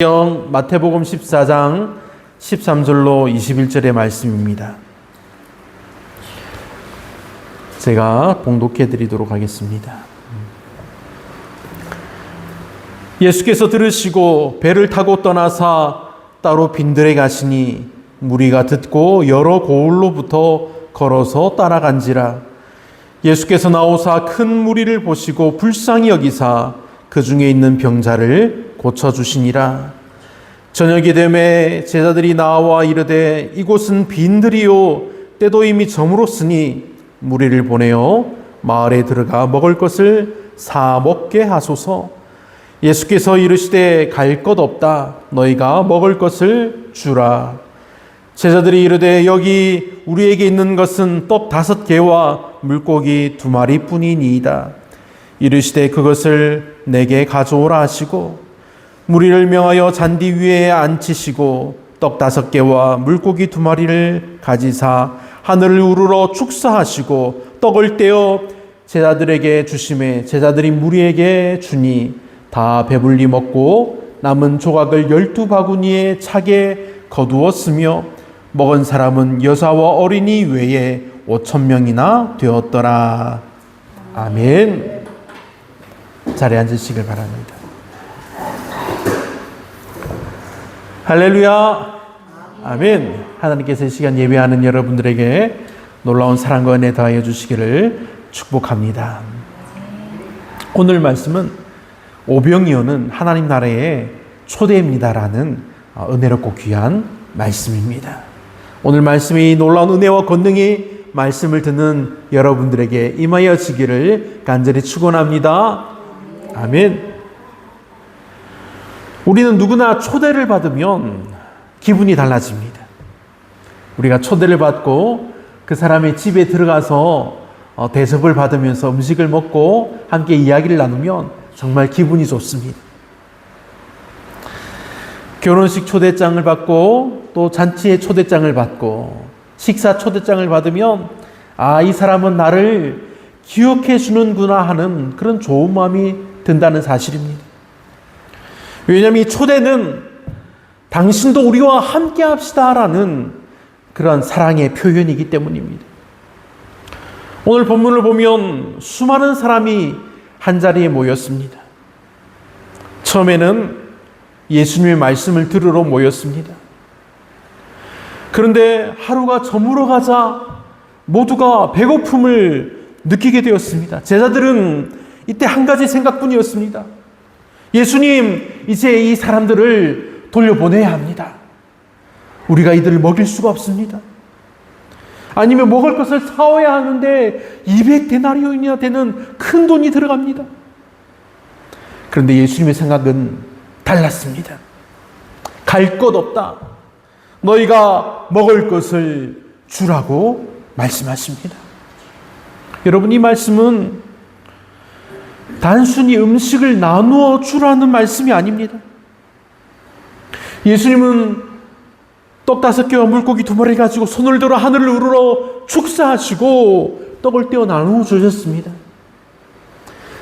마태복음 14장 13절로 21절의 말씀입니다. 제가 봉독해 드리도록 하겠습니다. 예수께서 들으시고 배를 타고 떠나사 따로 빈들에 가시니 무리가 듣고 여러 고을로부터 걸어서 따라간지라. 예수께서 나오사 큰 무리를 보시고 불쌍히 여기사 그 중에 있는 병자를 고쳐주시니라. 저녁이 되매 제자들이 나와 이르되 이곳은 빈들이요 때도 이미 저물었으니 무리를 보내어 마을에 들어가 먹을 것을 사 먹게 하소서. 예수께서 이르시되 갈 것 없다. 너희가 먹을 것을 주라. 제자들이 이르되 여기 우리에게 있는 것은 떡 5개와 물고기 2마리뿐이니이다. 이르시되 그것을 내게 가져오라 하시고 무리를 명하여 잔디 위에 앉히시고 떡 5개와 물고기 2마리를 가지사 하늘을 우러러 축사하시고 떡을 떼어 제자들에게 주시매 제자들이 무리에게 주니 다 배불리 먹고 남은 조각을 12바구니에 차게 거두었으며 먹은 사람은 여자와 어린이 외에 5,000명이나 되었더라. 아멘. 자리에 앉으시길 바랍니다. 할렐루야. 아멘. 하나님께서 이 시간 예배하는 여러분들에게 놀라운 사랑과 은혜 더하여 주시기를 축복합니다. 오늘 말씀은 오병이어 오는 하나님 나라의 초대입니다라는 은혜롭고 귀한 말씀입니다. 오늘 말씀이 놀라운 은혜와 권능이 말씀을 듣는 여러분들에게 임하여지기를 간절히 축원합니다. 아멘. 우리는 누구나 초대를 받으면 기분이 달라집니다. 우리가 초대를 받고 그 사람의 집에 들어가서 대접을 받으면서 음식을 먹고 함께 이야기를 나누면 정말 기분이 좋습니다. 결혼식 초대장을 받고 또 잔치의 초대장을 받고 식사 초대장을 받으면 이 사람은 나를 기억해 주는구나 하는 그런 좋은 마음이 든다는 사실입니다. 왜냐하면 이 초대는 당신도 우리와 함께 합시다라는 그런 사랑의 표현이기 때문입니다. 오늘 본문을 보면 수많은 사람이 한자리에 모였습니다. 처음에는 예수님의 말씀을 들으러 모였습니다. 그런데 하루가 저물어가자 모두가 배고픔을 느끼게 되었습니다. 제자들은 이때 한 가지 생각뿐이었습니다. 예수님, 이제 이 사람들을 돌려보내야 합니다. 우리가 이들을 먹일 수가 없습니다. 아니면 먹을 것을 사와야 하는데 200데나리온이나 되는 큰 돈이 들어갑니다. 그런데 예수님의 생각은 달랐습니다. 갈 것 없다. 너희가 먹을 것을 주라고 말씀하십니다. 여러분, 이 말씀은 단순히 음식을 나누어 주라는 말씀이 아닙니다. 예수님은 떡 5개와 물고기 2마리 가지고 손을 들어 하늘을 우러러 축사하시고 떡을 떼어 나누어 주셨습니다.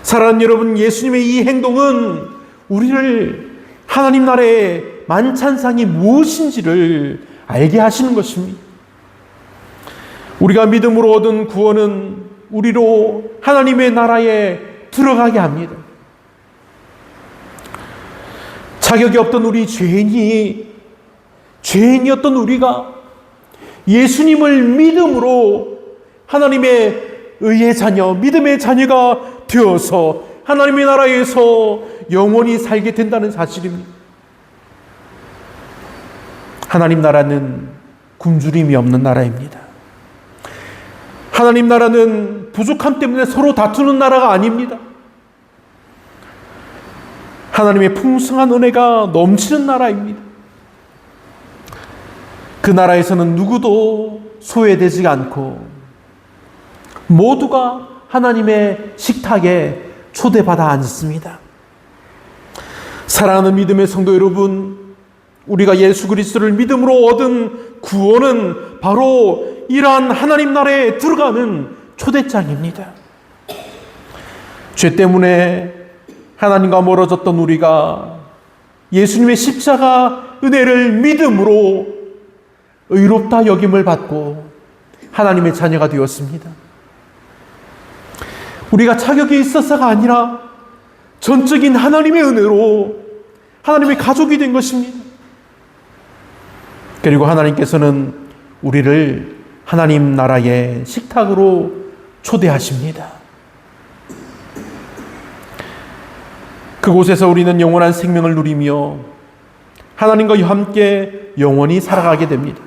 사랑하는 여러분, 예수님의 이 행동은 우리를 하나님 나라의 만찬상이 무엇인지를 알게 하시는 것입니다. 우리가 믿음으로 얻은 구원은 우리로 하나님의 나라에 들어가게 합니다. 자격이 없던 우리 죄인이었던 우리가 예수님을 믿음으로 하나님의 의의 자녀, 믿음의 자녀가 되어서 하나님의 나라에서 영원히 살게 된다는 사실입니다. 하나님 나라는 굶주림이 없는 나라입니다. 하나님 나라는 부족함 때문에 서로 다투는 나라가 아닙니다. 하나님의 풍성한 은혜가 넘치는 나라입니다. 그 나라에서는 누구도 소외되지 않고 모두가 하나님의 식탁에 초대받아 앉습니다. 사랑하는 믿음의 성도 여러분, 우리가 예수 그리스도를 믿음으로 얻은 구원은 바로 이러한 하나님 나라에 들어가는 초대장입니다. 죄 때문에 하나님과 멀어졌던 우리가 예수님의 십자가 은혜를 믿음으로 의롭다 여김을 받고 하나님의 자녀가 되었습니다. 우리가 자격이 있어서가 아니라 전적인 하나님의 은혜로 하나님의 가족이 된 것입니다. 그리고 하나님께서는 우리를 하나님 나라의 식탁으로 초대하십니다. 그곳에서 우리는 영원한 생명을 누리며 하나님과 함께 영원히 살아가게 됩니다.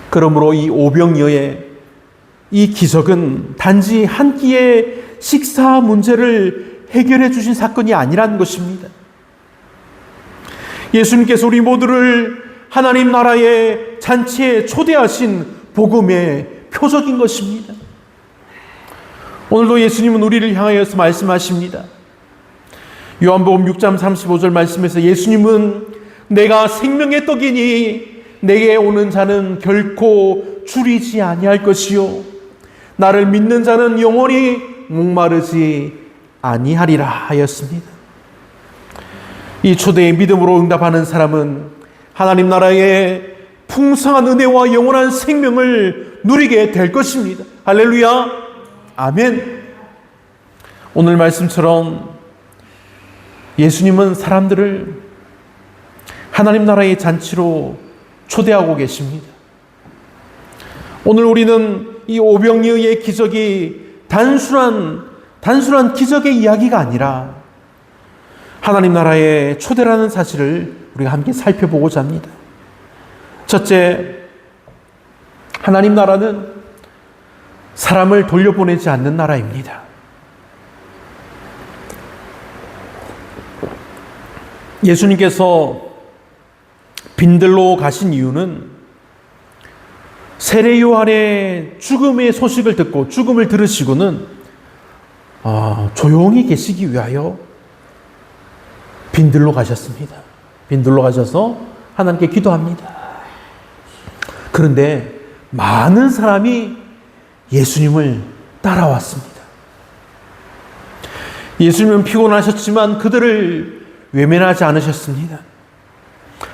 그러므로 이 오병이어의 이 기적은 단지 한 끼의 식사 문제를 해결해 주신 사건이 아니라는 것입니다. 예수님께서 우리 모두를 하나님 나라의 잔치에 초대하신 복음의 표적인 것입니다. 오늘도 예수님은 우리를 향하여서 말씀하십니다. 요한복음 6장 35절 말씀에서 예수님은 내가 생명의 떡이니 내게 오는 자는 결코 줄이지 아니할 것이요 나를 믿는 자는 영원히 목마르지 아니하리라 하였습니다. 이 초대의 믿음으로 응답하는 사람은 하나님 나라의 풍성한 은혜와 영원한 생명을 누리게 될 것입니다. 할렐루야, 아멘. 오늘 말씀처럼 예수님은 사람들을 하나님 나라의 잔치로 초대하고 계십니다. 오늘 우리는 이 오병이어의 기적이 단순한 기적의 이야기가 아니라 하나님 나라의 초대라는 사실을 우리가 함께 살펴보고자 합니다. 첫째, 하나님 나라는 사람을 돌려보내지 않는 나라입니다. 예수님께서 빈들로 가신 이유는 세례 요한의 죽음의 소식을 듣고 죽음을 들으시고는 조용히 계시기 위하여 빈들로 가셨습니다. 빈들로 가셔서 하나님께 기도합니다. 그런데 많은 사람이 예수님을 따라왔습니다. 예수님은 피곤하셨지만 그들을 외면하지 않으셨습니다.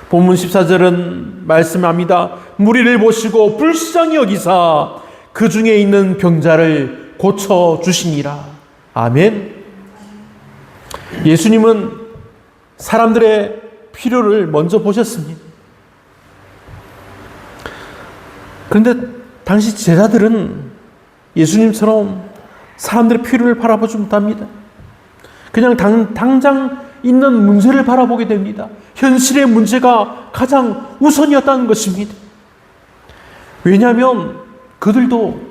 본문 14절은 말씀합니다. 무리를 보시고 불쌍히 여기사 그 중에 있는 병자를 고쳐주시니라. 아멘. 예수님은 사람들의 필요를 먼저 보셨습니다. 그런데 당시 제자들은 예수님처럼 사람들의 필요를 바라보지 못합니다. 그냥 당장 있는 문제를 바라보게 됩니다. 현실의 문제가 가장 우선이었다는 것입니다. 왜냐하면 그들도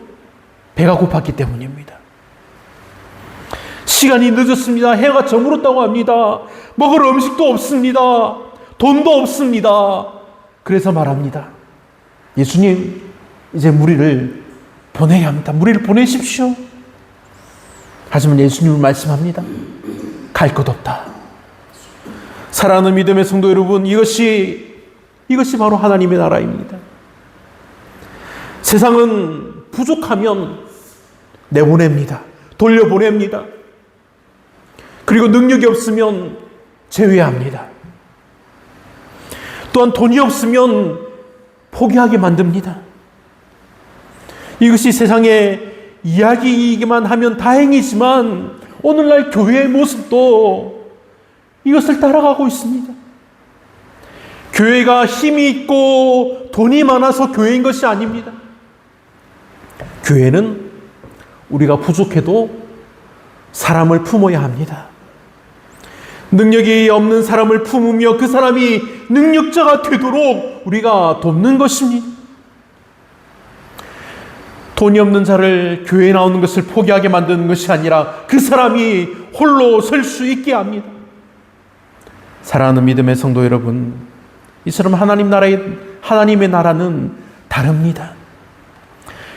배가 고팠기 때문입니다. 시간이 늦었습니다. 해가 저물었다고 합니다. 먹을 음식도 없습니다. 돈도 없습니다. 그래서 말합니다. 예수님, 이제 무리를 보내야 합니다. 무리를 보내십시오. 하지만 예수님은 말씀합니다. 갈 것 없다. 사랑하는 믿음의 성도 여러분, 이것이 바로 하나님의 나라입니다. 세상은 부족하면 내보냅니다. 돌려보냅니다. 그리고 능력이 없으면 제외합니다. 또한 돈이 없으면 포기하게 만듭니다. 이것이 세상의 이야기이기만 하면 다행이지만 오늘날 교회의 모습도 이것을 따라가고 있습니다. 교회가 힘이 있고 돈이 많아서 교회인 것이 아닙니다. 교회는 우리가 부족해도 사람을 품어야 합니다. 능력이 없는 사람을 품으며 그 사람이 능력자가 되도록 우리가 돕는 것입니다. 돈이 없는 자를 교회에 나오는 것을 포기하게 만드는 것이 아니라 그 사람이 홀로 설 수 있게 합니다. 사랑하는 믿음의 성도 여러분, 이처럼 하나님의 나라는 다릅니다.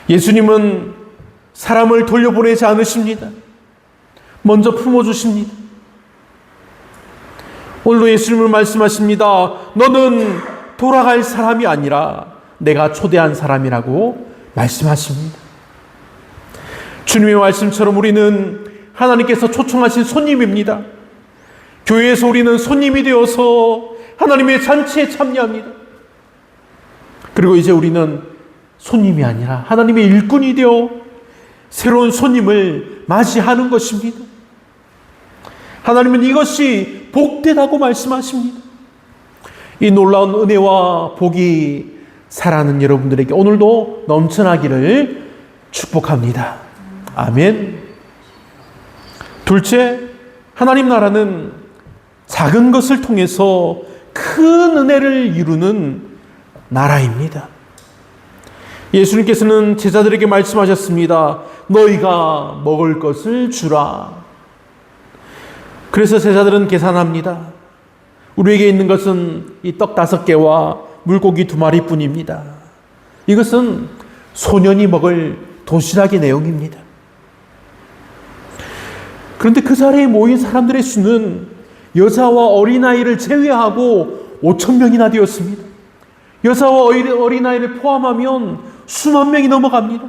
예수님은 사람을 돌려보내지 않으십니다. 먼저 품어주십니다. 오늘도 예수님은 말씀하십니다. 너는 돌아갈 사람이 아니라 내가 초대한 사람이라고 말씀하십니다. 주님의 말씀처럼 우리는 하나님께서 초청하신 손님입니다. 교회에서 우리는 손님이 되어서 하나님의 잔치에 참여합니다. 그리고 이제 우리는 손님이 아니라 하나님의 일꾼이 되어 새로운 손님을 맞이하는 것입니다. 하나님은 이것이 복되다고 말씀하십니다. 이 놀라운 은혜와 복이 사랑하는 여러분들에게 오늘도 넘쳐나기를 축복합니다. 아멘. 둘째, 하나님 나라는 작은 것을 통해서 큰 은혜를 이루는 나라입니다. 예수님께서는 제자들에게 말씀하셨습니다. 너희가 먹을 것을 주라. 그래서 제자들은 계산합니다. 우리에게 있는 것은 이 떡 5개와 물고기 2마리뿐입니다. 이것은 소년이 먹을 도시락의 내용입니다. 그런데 그 자리에 모인 사람들의 수는 여자와 어린아이를 제외하고 5,000명이나 되었습니다. 여자와 어린아이를 포함하면 수만 명이 넘어갑니다.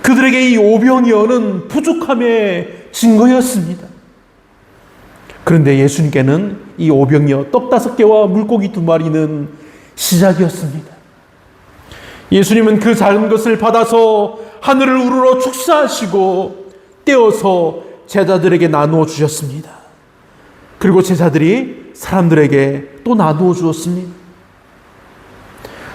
그들에게 이 오병이어는 부족함의 증거였습니다. 그런데 예수님께는 이 오병이어 떡 5개와 물고기 2마리는 시작이었습니다. 예수님은 그 작은 것을 받아서 하늘을 우러러 축사하시고 떼어서 제자들에게 나누어 주셨습니다. 그리고 제자들이 사람들에게 또 나누어 주었습니다.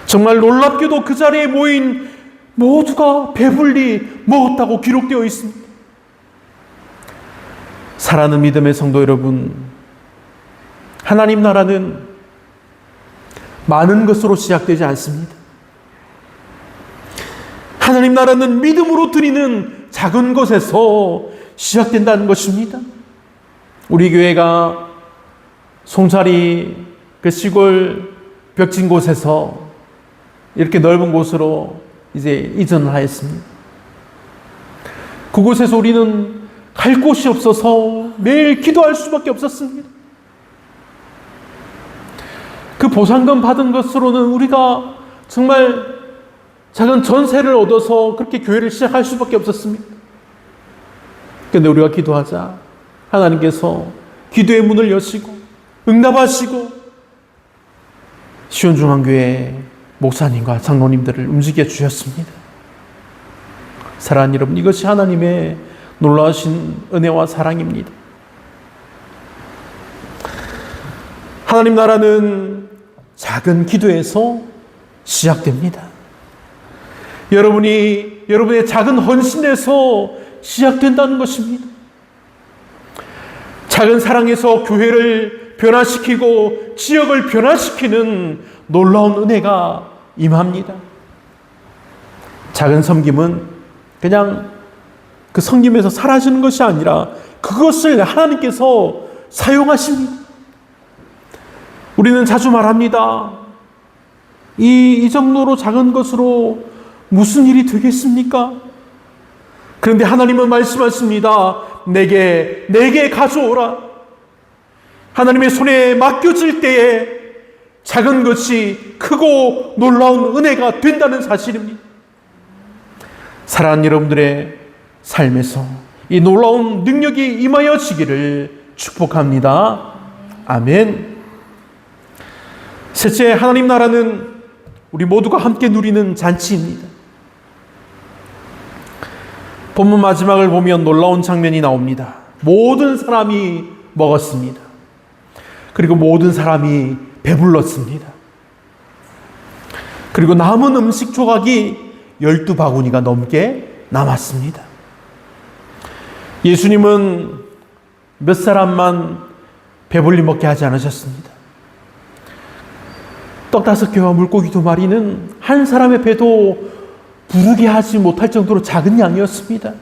정말 놀랍게도 그 자리에 모인 모두가 배불리 먹었다고 기록되어 있습니다. 사랑하는 믿음의 성도 여러분, 하나님 나라는 많은 것으로 시작되지 않습니다. 하나님 나라는 믿음으로 드리는 작은 것에서 시작된다는 것입니다. 우리 교회가 송사리 그 시골 벽진 곳에서 이렇게 넓은 곳으로 이제 이전을 하였습니다. 그곳에서 우리는 갈 곳이 없어서 매일 기도할 수밖에 없었습니다. 그 보상금 받은 것으로는 우리가 정말 작은 전세를 얻어서 그렇게 교회를 시작할 수밖에 없었습니다. 그런데 우리가 기도하자 하나님께서 기도의 문을 여시고 응답하시고 시온중앙교회 목사님과 장로님들을 움직여 주셨습니다. 사랑하는 여러분, 이것이 하나님의 놀라우신 은혜와 사랑입니다. 하나님 나라는 작은 기도에서 시작됩니다. 여러분의 작은 헌신에서 시작된다는 것입니다. 작은 사랑에서 교회를 변화시키고 지역을 변화시키는 놀라운 은혜가 임합니다. 작은 섬김은 그냥 그 섬김에서 사라지는 것이 아니라 그것을 하나님께서 사용하십니다. 우리는 자주 말합니다. 이 정도로 작은 것으로 무슨 일이 되겠습니까? 그런데 하나님은 말씀하십니다. 내게 가져오라. 하나님의 손에 맡겨질 때에 작은 것이 크고 놀라운 은혜가 된다는 사실입니다. 사랑하는 여러분들의 삶에서 이 놀라운 능력이 임하여지기를 축복합니다. 아멘. 셋째, 하나님 나라는 우리 모두가 함께 누리는 잔치입니다. 본문 마지막을 보면 놀라운 장면이 나옵니다. 모든 사람이 먹었습니다. 그리고 모든 사람이 배불렀습니다. 그리고 남은 음식 조각이 12바구니가 넘게 남았습니다. 예수님은 몇 사람만 배불리 먹게 하지 않으셨습니다. 떡 5개와 물고기 2마리는 한 사람의 배도 부르게 하지 못할 정도로 작은 양이었습니다.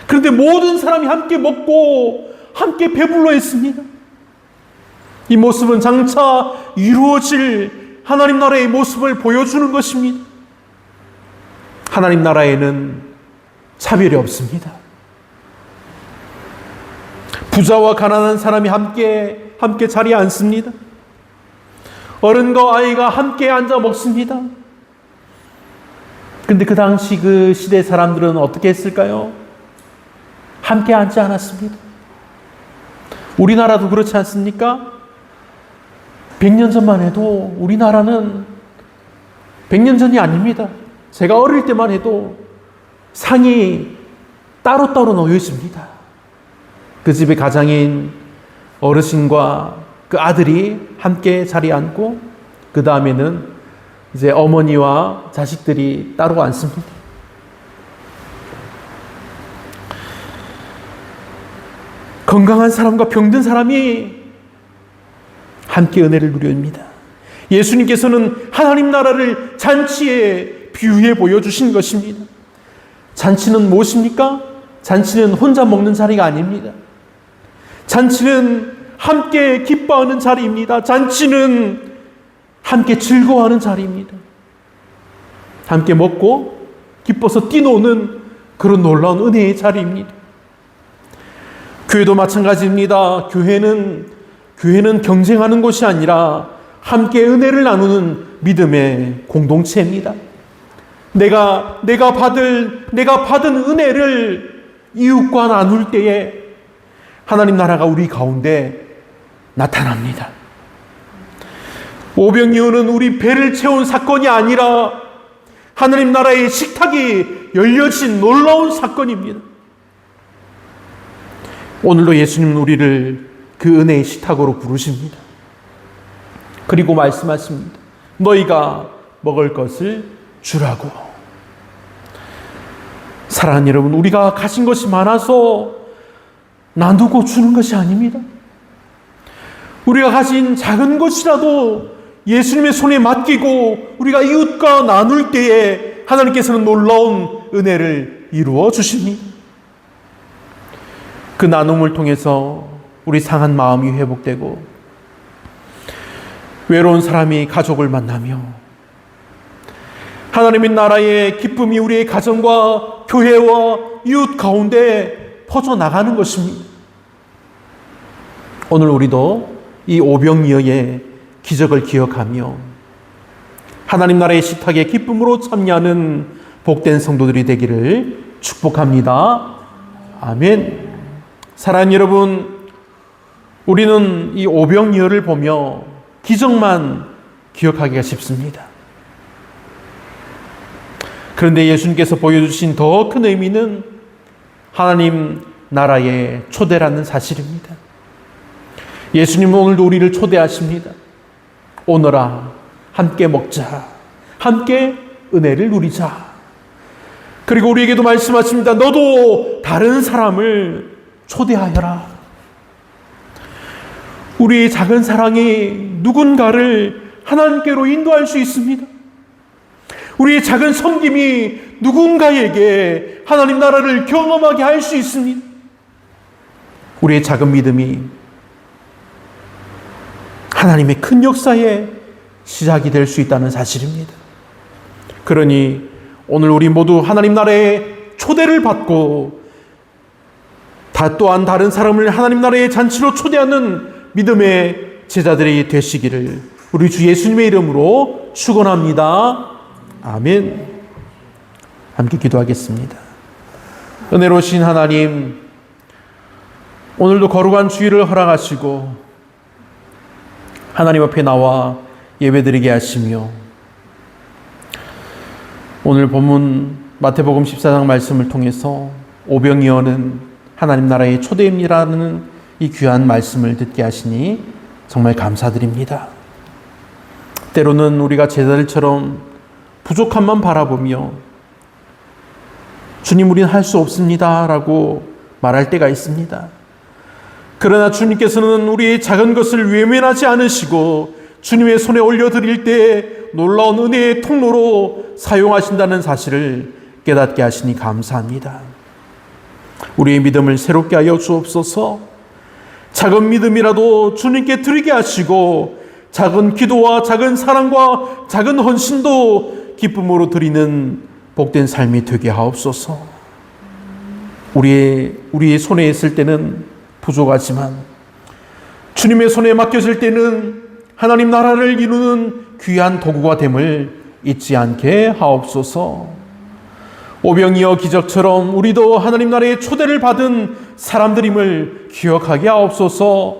그런데 모든 사람이 함께 먹고 함께 배불러 했습니다. 이 모습은 장차 이루어질 하나님 나라의 모습을 보여주는 것입니다. 하나님 나라에는 차별이 없습니다. 부자와 가난한 사람이 함께 자리에 앉습니다. 어른과 아이가 함께 앉아 먹습니다. 그런데 그 당시 그 시대 사람들은 어떻게 했을까요? 함께 앉지 않았습니다. 우리나라도 그렇지 않습니까? 100년 전만 해도 우리나라는 100년 전이 아닙니다. 제가 어릴 때만 해도 상이 따로따로 놓여 있습니다. 그 집의 가장인 어르신과 그 아들이 함께 자리에 앉고 그 다음에는 이제 어머니와 자식들이 따로 앉습니다. 건강한 사람과 병든 사람이 함께 은혜를 누립니다. 예수님께서는 하나님 나라를 잔치에 비유해 보여주신 것입니다. 잔치는 무엇입니까? 잔치는 혼자 먹는 자리가 아닙니다. 잔치는 함께 기뻐하는 자리입니다. 잔치는 함께 즐거워하는 자리입니다. 함께 먹고 기뻐서 뛰노는 그런 놀라운 은혜의 자리입니다. 교회도 마찬가지입니다. 교회는 경쟁하는 곳이 아니라 함께 은혜를 나누는 믿음의 공동체입니다. 내가 받은 은혜를 이웃과 나눌 때에 하나님 나라가 우리 가운데 나타납니다. 오병이어는 우리 배를 채운 사건이 아니라 하나님 나라의 식탁이 열려진 놀라운 사건입니다. 오늘도 예수님은 우리를 그 은혜의 식탁으로 부르십니다. 그리고 말씀하십니다. 너희가 먹을 것을 주라고. 사랑하는 여러분, 우리가 가진 것이 많아서 나누고 주는 것이 아닙니다. 우리가 가진 작은 것이라도 예수님의 손에 맡기고 우리가 이웃과 나눌 때에 하나님께서는 놀라운 은혜를 이루어 주십니다. 그 나눔을 통해서 우리 상한 마음이 회복되고 외로운 사람이 가족을 만나며 하나님의 나라의 기쁨이 우리의 가정과 교회와 이웃 가운데 퍼져나가는 것입니다. 오늘 우리도 이 오병이어의 기적을 기억하며 하나님 나라의 식탁에 기쁨으로 참여하는 복된 성도들이 되기를 축복합니다. 아멘. 사랑하는 여러분, 우리는 이 오병이어를 보며 기적만 기억하기가 쉽습니다. 그런데 예수님께서 보여주신 더 큰 의미는 하나님 나라의 초대라는 사실입니다. 예수님은 오늘도 우리를 초대하십니다. 오너라, 함께 먹자, 함께 은혜를 누리자. 그리고 우리에게도 말씀하십니다. 너도 다른 사람을 초대하여라. 우리의 작은 사랑이 누군가를 하나님께로 인도할 수 있습니다. 우리의 작은 섬김이 누군가에게 하나님 나라를 경험하게 할 수 있습니다. 우리의 작은 믿음이 하나님의 큰 역사의 시작이 될 수 있다는 사실입니다. 그러니 오늘 우리 모두 하나님 나라의 초대를 받고 또한 다른 사람을 하나님 나라의 잔치로 초대하는 믿음의 제자들이 되시기를 우리 주 예수님의 이름으로 축원합니다. 아멘. 함께 기도하겠습니다. 은혜로우신 하나님, 오늘도 거룩한 주일을 허락하시고 하나님 앞에 나와 예배드리게 하시며 오늘 본문 마태복음 14장 말씀을 통해서 오병이어는 하나님 나라의 초대임이라는 이 귀한 말씀을 듣게 하시니 정말 감사드립니다. 때로는 우리가 제자들처럼 부족함만 바라보며 주님, 우리는 할 수 없습니다 라고 말할 때가 있습니다. 그러나 주님께서는 우리의 작은 것을 외면하지 않으시고 주님의 손에 올려드릴 때 놀라운 은혜의 통로로 사용하신다는 사실을 깨닫게 하시니 감사합니다. 우리의 믿음을 새롭게 하여 주옵소서. 작은 믿음이라도 주님께 드리게 하시고 작은 기도와 작은 사랑과 작은 헌신도 기쁨으로 드리는 복된 삶이 되게 하옵소서. 우리의 손에 있을 때는 부족하지만 주님의 손에 맡겨질 때는 하나님 나라를 이루는 귀한 도구가 됨을 잊지 않게 하옵소서. 오병이어 기적처럼 우리도 하나님 나라의 초대를 받은 사람들임을 기억하게 하옵소서.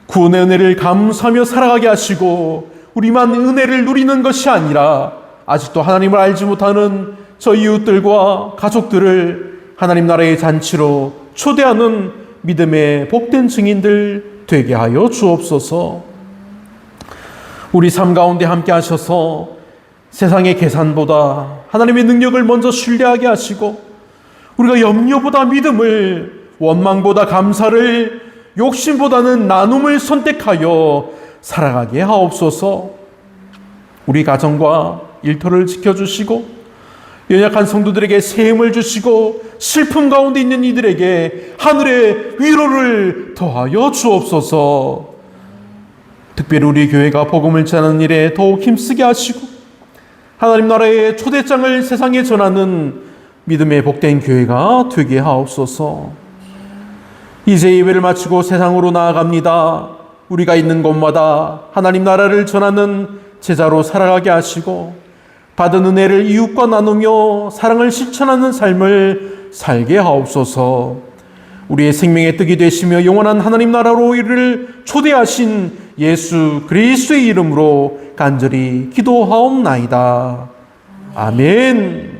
구원의 은혜를 감사하며 살아가게 하시고 우리만 은혜를 누리는 것이 아니라 아직도 하나님을 알지 못하는 저희 이웃들과 가족들을 하나님 나라의 잔치로 초대하는 믿음의 복된 증인들 되게 하여 주옵소서. 우리 삶 가운데 함께 하셔서 세상의 계산보다 하나님의 능력을 먼저 신뢰하게 하시고 우리가 염려보다 믿음을, 원망보다 감사를, 욕심보다는 나눔을 선택하여 살아가게 하옵소서. 우리 가정과 일터를 지켜주시고 연약한 성도들에게 새 힘을 주시고 슬픔 가운데 있는 이들에게 하늘의 위로를 더하여 주옵소서. 특별히 우리 교회가 복음을 전하는 일에 더욱 힘쓰게 하시고 하나님 나라의 초대장을 세상에 전하는 믿음의 복된 교회가 되게 하옵소서. 이제 예배를 마치고 세상으로 나아갑니다. 우리가 있는 곳마다 하나님 나라를 전하는 제자로 살아가게 하시고 받은 은혜를 이웃과 나누며 사랑을 실천하는 삶을 살게 하옵소서. 우리의 생명의 떡이 되시며 영원한 하나님 나라로 이를 초대하신 예수 그리스도의 이름으로 간절히 기도하옵나이다. 아멘.